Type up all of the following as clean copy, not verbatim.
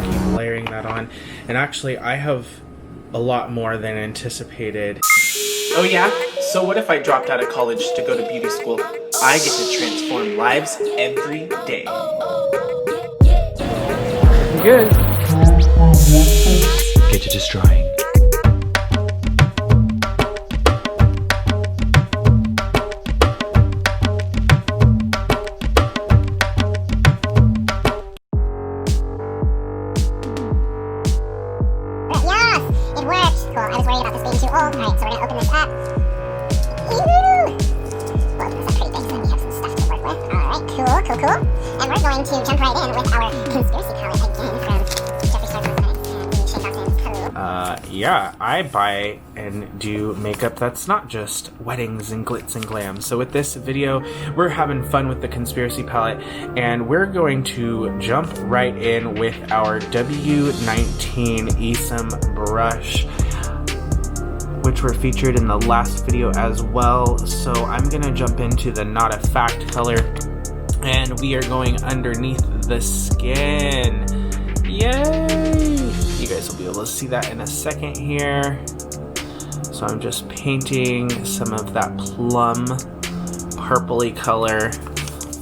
to keep layering that on. And actually, I have a lot more than anticipated. Oh yeah? So what if I dropped out of college to go to beauty school? I get to transform lives every day. Good. Get to destroying. Cool. And we're going to jump right in with our conspiracy palette again from Jeffree Dawson. Yeah, I buy and do makeup that's not just weddings and glitz and glam. So with this video, we're having fun with the conspiracy palette, and we're going to jump right in with our W19 ESIM brush, which were featured in the last video as well. So I'm gonna jump into the Not a Fact color, and we are going underneath the skin. Yay! You guys will be able to see that in a second here. So I'm just painting some of that plum purpley color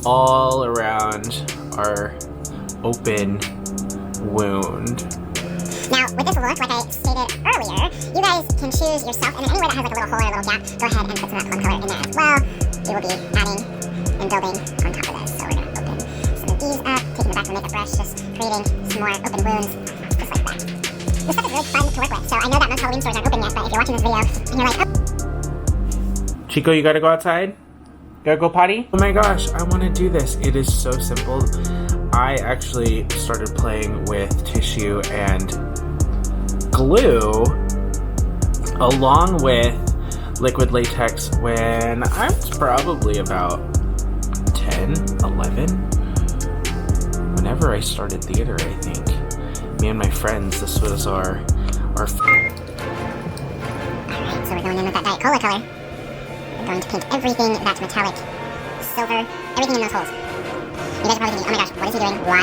all around our open wound. Now, with this look, like I stated earlier, you guys can choose yourself, and then anywhere that has like a little hole or a little gap, go ahead and put some of that plum color in there as well. We will be adding and building on top of this. So we're going to open some of these up, taking the back of the makeup brush, just creating some more open wounds, just like that. This stuff is really fun to work with, so I know that most Halloween stores aren't open yet, but if you're watching this video and you're like, oh. Chico, you gotta go outside? Gotta go potty? Oh my gosh, I wanna do this. It is so simple. I actually started playing with tissue and glue along with liquid latex when I was probably about 10, 11. Whenever I started theater, I think. Me and my friends, this was our Alright, so we're going in with that Diet Cola color. We're going to paint everything that's metallic, silver, everything in those holes. You guys are probably thinking, oh my gosh, what is he doing? Why?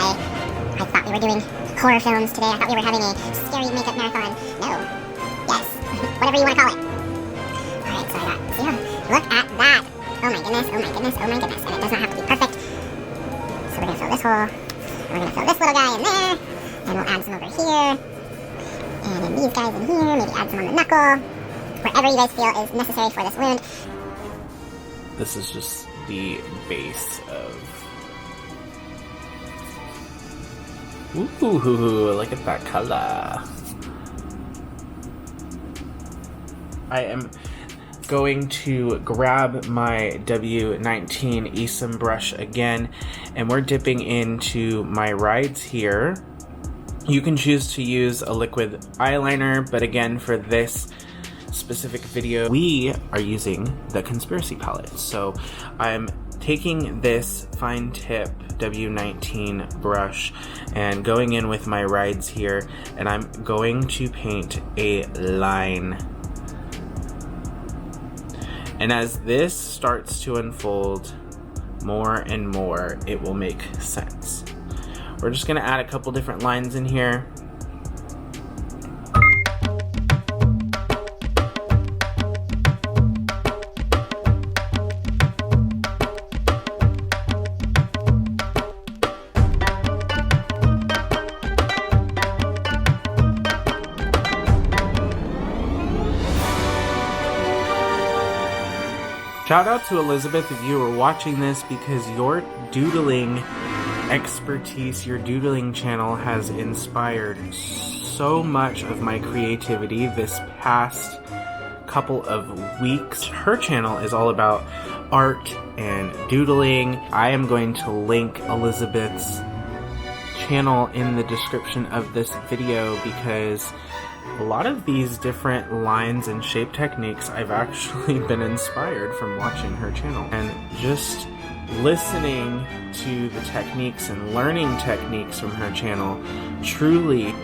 I thought we were doing horror films today. I thought we were having a scary makeup marathon. No. Yes. Whatever you want to call it. Alright, so I got, see how, look at that. Oh my goodness, oh my goodness, oh my goodness. And it does not have to be perfect. So we're going to fill this hole. And we're going to fill this little guy in there. And we'll add some over here. And then these guys in here, maybe add some on the knuckle. Wherever you guys feel is necessary for this wound. This is just the base of... Ooh, look at that color. I am going to grab my W19 ESIM brush again, and we're dipping into my rides here. You can choose to use a liquid eyeliner, but again, for this specific video, we are using the conspiracy palette. So I'm taking this fine tip W19 brush and going in with my rides here, and I'm going to paint a line. And as this starts to unfold more and more, it will make sense. We're just gonna add a couple different lines in here. Shout out to Elizabeth if you were watching this, because your doodling expertise, your doodling channel has inspired so much of my creativity this past couple of weeks. Her channel is all about art and doodling. I am going to link Elizabeth's channel in the description of this video, because a lot of these different lines and shape techniques I've actually been inspired from watching her channel, and just listening to the techniques and learning techniques from her channel truly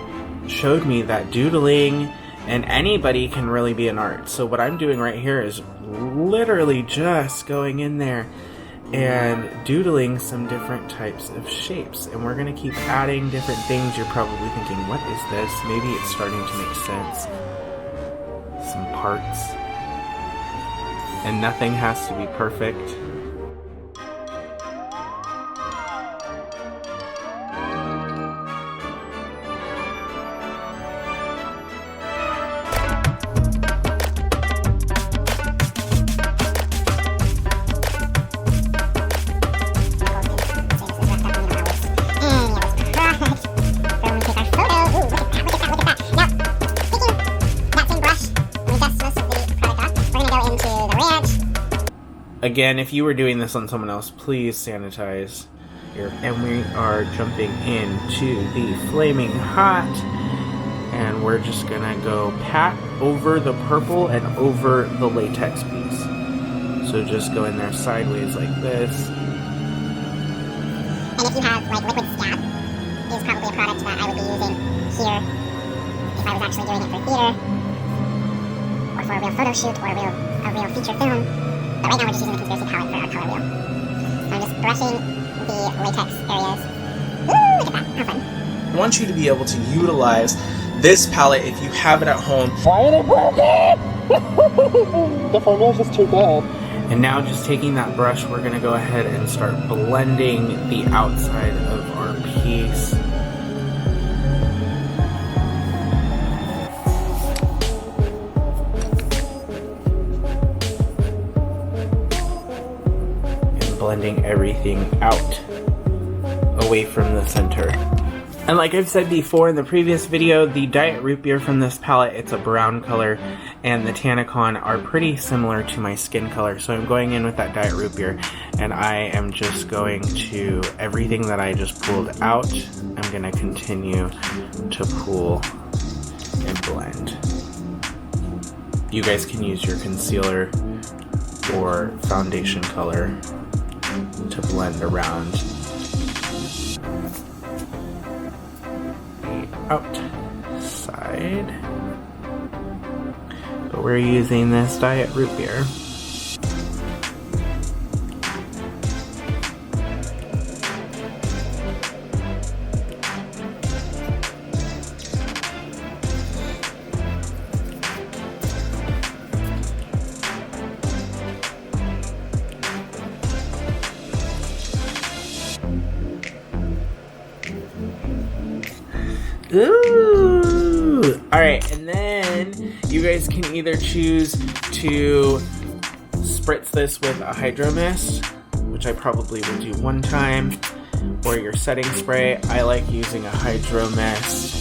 showed me that doodling and anybody can really be an art. So what I'm doing right here is literally just going in there and doodling some different types of shapes. And we're going to keep adding different things. You're probably thinking, what is this? Maybe it's starting to make sense. Some parts. And nothing has to be perfect. Again, if you were doing this on someone else, please sanitize here. And we are jumping into the Flaming Hot. And we're just gonna go pat over the purple and over the latex piece. So just go in there sideways like this. And if you have like liquid scab, is probably a product that I would be using here if I was actually doing it for theater, or for a real photo shoot, or a real feature film. But right now we're just using the conspiracy palette for our color wheel. So I'm just brushing the latex areas. Ooh, look at that, how fun. I want you to be able to utilize this palette if you have it at home. Why did it work it? The formula's just too good. And now just taking that brush, we're gonna go ahead and start blending the outside of our piece. Blending everything out away from the center. And like I've said before in the previous video, the Diet Root Beer from this palette, it's a brown color, and the Tanacon are pretty similar to my skin color. So I'm going in with that Diet Root Beer, and I am just going to, everything that I just pulled out, I'm gonna continue to pull and blend. You guys can use your concealer or foundation color to blend around the outside, but we're using this Diet Root Beer. Ooh! Alright, and then you guys can either choose to spritz this with a hydro mist, which I probably will do one time, or your setting spray. I like using a hydro mist